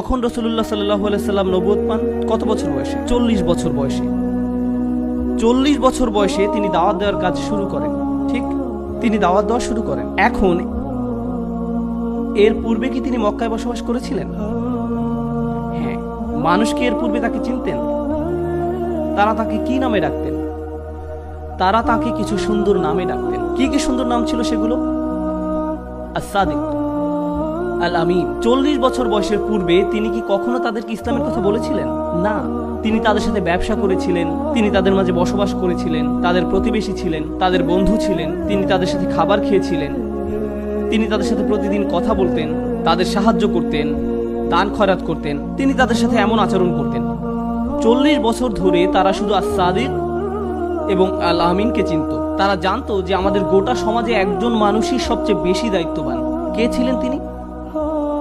তখন রাসূলুল্লাহ সাল্লাল্লাহু আলাইহি সাল্লাম নবুয়ত পান কত বছর বয়সে? 40 বছর বয়সে। 40 বছর বয়সে তিনি দাওয়াত দেওয়ার কাজ শুরু করেন। ঠিক, তিনি দাওয়াত দেওয়া শুরু করেন। এখন এর পূর্বে কি তিনি মক্কায় বসবাস করেছিলেন? হ্যাঁ। মানুষ কি এর পূর্বে তাকে চিনতেন? তারা তাকে কি নামে ডাকতেন? তারা তাকে কিছু সুন্দর নামে ডাকতেন। কি কি সুন্দর নাম ছিল সেগুলো? আস-সাদিক, আল আমিন। 40 বছর বয়সের পূর্বে তিনি কি কখনো তাদেরকে ইসলামের কথা বলেছিলেন? না। তিনি তাদের সাথে ব্যবসা করেছিলেন, তিনি তাদের মাঝে বসবাস করেছিলেন, তাদের প্রতিবেশী ছিলেন, তাদের বন্ধু ছিলেন, তিনি তাদের সাথে খাবার খেয়েছিলেন, তিনি তাদের সাথে প্রতিদিন কথা বলতেন, তাদের সাহায্য করতেন, দান খয়রাত করতেন, তিনি তাদের সাথে এমন আচরণ করতেন। 40 বছর ধরে তারা শুধু আস-সাদিক এবং আল আমিনকে চিনত। তারা জানতো যে আমাদের গোটা সমাজে একজন মানুষই সবচেয়ে বেশি দায়িত্ববান। কে ছিলেন তিনি?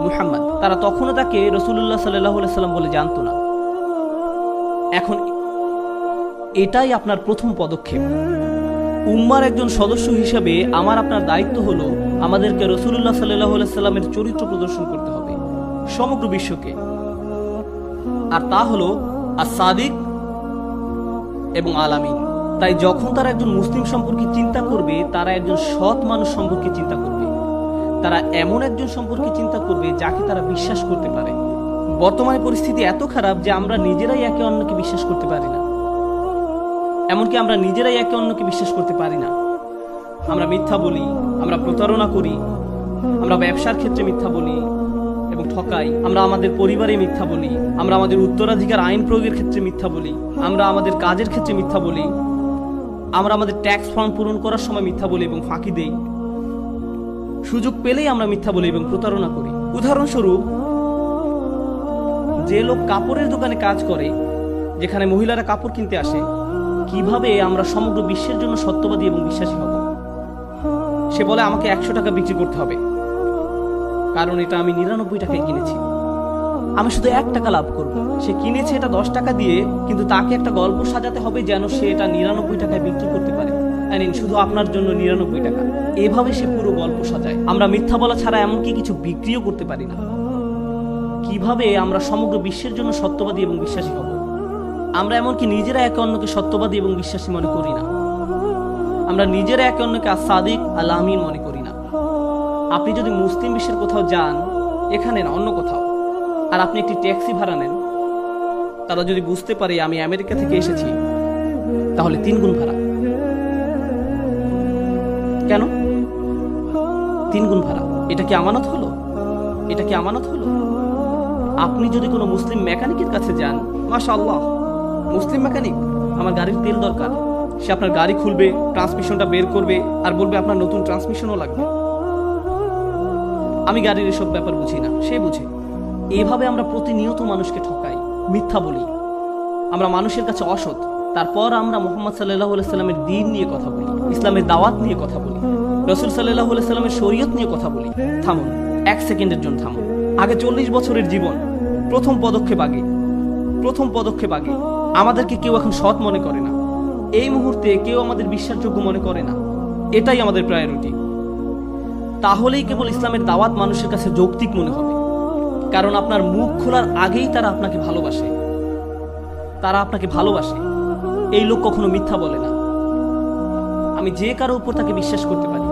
মুহাম্মদ। তারা তখনও তাকে রাসূলুল্লাহ সাল্লাল্লাহু আলাইহি সাল্লাম বলে জানতো না। এখন এটাই আপনার প্রথম পদক্ষেপ। উম্মার একজন সদস্য হিসেবে আমার আপনার দায়িত্ব হলো আমাদেরকে রাসূলুল্লাহ সাল্লাল্লাহু আলাইহি সাল্লামের চরিত্র প্রদর্শন করতে হবে সমগ্র বিশ্বকে। আর তা হলো আস-সাদিক এবং আল আমিন। তাই যখন তারা একজন মুসলিম সম্পর্কে চিন্তা করবে, তারা একজন সৎ মানুষ সম্পর্কে চিন্তা করবে। তারা এমন একজন সম্পর্কে চিন্তা করবে যাকে তারা বিশ্বাস করতে পারে। বর্তমানে পরিস্থিতি এত খারাপ যে আমরা নিজেরাই একে অন্যকে বিশ্বাস করতে পারি না। এমনকি আমরা নিজেরাই একে অন্যকে বিশ্বাস করতে পারি না। আমরা মিথ্যা বলি, আমরা প্রতারণা করি, আমরা ব্যবসার ক্ষেত্রে মিথ্যা বলি এবং ঠকাই, আমরা আমাদের পরিবারে মিথ্যা বলি, আমরা আমাদের উত্তরাধিকার আইন প্রয়োগের ক্ষেত্রে মিথ্যা বলি, আমরা আমাদের কাজের ক্ষেত্রে মিথ্যা বলি, আমরা আমাদের ট্যাক্স ফর্ম পূরণ করার সময় মিথ্যা বলি এবং ফাঁকি দেই। সুযোগ পেলেই আমরা মিথ্যা বলি এবং প্রতারণা করি। উদাহরণস্বরূপ, যে লোক কাপড়ের দোকানে কাজ করে, যেখানে মহিলারা কাপড় কিনতে আসে, কিভাবে আমরা সমগ্র বিশ্বের জন্য সত্যবাদী এবং বিশ্বাসী হব? সে বলে আমাকে 100 টাকা বিক্রি করতে হবে, কারণ এটা আমি 99 টাকায় কিনেছি, আমি শুধু 1 টাকা লাভ করব। সে কিনেছে এটা 10 টাকা দিয়ে, কিন্তু তাকে একটা গল্প সাজাতে হবে যেন সে এটা 99 টাকায় বিক্রি করতে পারে। শুধু আপনার জন্য 99 টাকা। এভাবে সে পুরো গল্প সাজায়। আমরা মিথ্যা বলা ছাড়া এমনকি কিছু বিক্রিও করতে পারি না। কিভাবে আমরা সমগ্র বিশ্বের জন্য সত্যবাদী এবং বিশ্বাসী হব? আমরা এমনকি নিজেরা একে অন্যকে সত্যবাদী এবং বিশ্বাসী মনে করি না। আমরা নিজেরা একে অন্যকে আস-সাদিক আল আমিন মনে করি না। আপনি যদি মুসলিম বিশ্বের কোথাও যান, এখানে না অন্য কোথাও, আর আপনি একটি ট্যাক্সি ভাড়া নেন, তারা যদি বুঝতে পারে আমি আমেরিকা থেকে এসেছি, তাহলে 3 গুণ ভাড়া। কেন 3 গুণ ভাড়া? এটা কি আমানত হলো? এটা কি আমানত হলো? আপনি যদি কোনো মুসলিম মেকানিকের কাছে যান, মাশাআল্লাহ, মুসলিম মেকানিক, আমার গাড়ির তেল দরকার, সে আপনার গাড়ি খুলবে, ট্রান্সমিশনটা বের করবে আর বলবে আপনার নতুন ট্রান্সমিশনও লাগবে। আমি গাড়ির এসব ব্যাপার বুঝি না, সে বুঝে। এইভাবে আমরা প্রতিনিয়ত মানুষকে ঠকাই, মিথ্যা বলি, আমরা মানুষের কাছে অসৎ। তারপর আমরা মুহাম্মদ সাল্লাল্লাহু আলাইহি সাল্লামের দ্বীন নিয়ে কথা বলি, ইসলামের দাওয়াত নিয়ে কথা বলি, রাসূল সাল্লাল্লাহু আলাইহি সাল্লামের শরীয়ত নিয়ে কথা বলি। থামুন, 1 সেকেন্ডের জন্য থামুন। আগে 40 বছরের জীবন, প্রথম পদক্ষেপ আগে। আমাদেরকে কেউ এখন সৎ মনে করে না। এই মুহূর্তে কেউ আমাদের বিশ্বাসযোগ্য মনে করে না। এটাই আমাদের প্রায়োরিটি। তাহলেই কেবল ইসলামের দাওয়াত মানুষের কাছে যৌক্তিক মনে হবে। কারণ আপনার মুখ খোলার আগেই তারা আপনাকে ভালোবাসে। এই লোক কখনো মিথ্যা বলে না। আমি যে কারো উপর তাকে বিশ্বাস করতে পারি।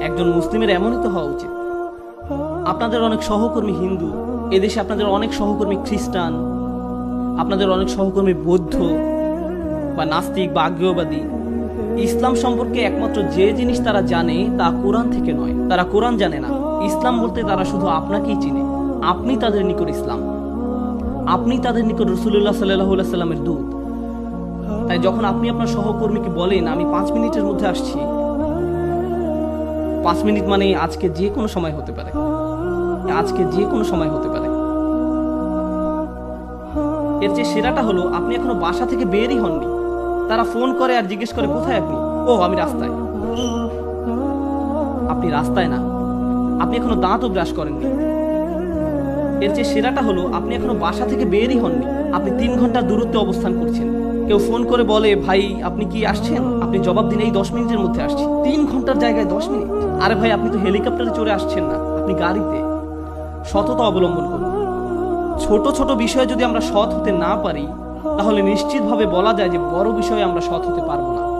একজন মুসলিমের এমনই তো হওয়া উচিত। আপনাদের অনেক সহকর্মী হিন্দু, এদেশে আপনাদের অনেক সহকর্মী খ্রিস্টান, আপনাদের অনেক সহকর্মী বৌদ্ধ বা নাস্তিক বা আজ্ঞেয়বাদী। ইসলাম সম্পর্কে একমাত্র যে জিনিস তারা জানে তা কোরআন থেকে নয়। তারা কোরআন জানে না। ইসলাম বলতে তারা শুধু আপনাকেই চিনে। আপনি তাদের নিকট ইসলাম, আপনি তাদের নিকট রাসূলুল্লাহ সাল্লাল্লাহু আলাইহি সাল্লামের দূত। তাই যখন আপনি আপনার সহকর্মীকে বলেন আমি 5 মিনিটের মধ্যে আসছি, 5 মিনিট মানে আজকে যে কোনো সময় হতে পারে, এর চেয়ে সেরাটা হলো আপনি এখনো বাসা থেকে বেরই হননি, তারা ফোন করে আর জিজ্ঞেস করে কোথায় আপনি? ও, আমি রাস্তায়। আপনি রাস্তায় না, আপনি এখনো দাঁতও ব্রাশ করেননি। এর চেয়ে সেরাটা হলো আপনি এখনো বাসা থেকে বেরই হননি, আপনি 3 ঘন্টা দূরত্বে অবস্থান করছেন। কেউ ফোন করে বলে ভাই আপনি কি আসছেন? আপনি জবাব দিন এই 10 মিনিটের মধ্যে আসছি। 3 ঘন্টার জায়গায় 10 মিনিট। আরে ভাই, আপনি তো হেলিকপ্টারে চড়ে আসছেন না, আপনি গাড়িতে। সততা অবলম্বন করুন। ছোট ছোট বিষয়ে যদি আমরা সৎ হতে না পারি, তাহলে নিশ্চিতভাবে বলা যায় যে বড় বিষয়ে আমরা সৎ হতে পারবো না।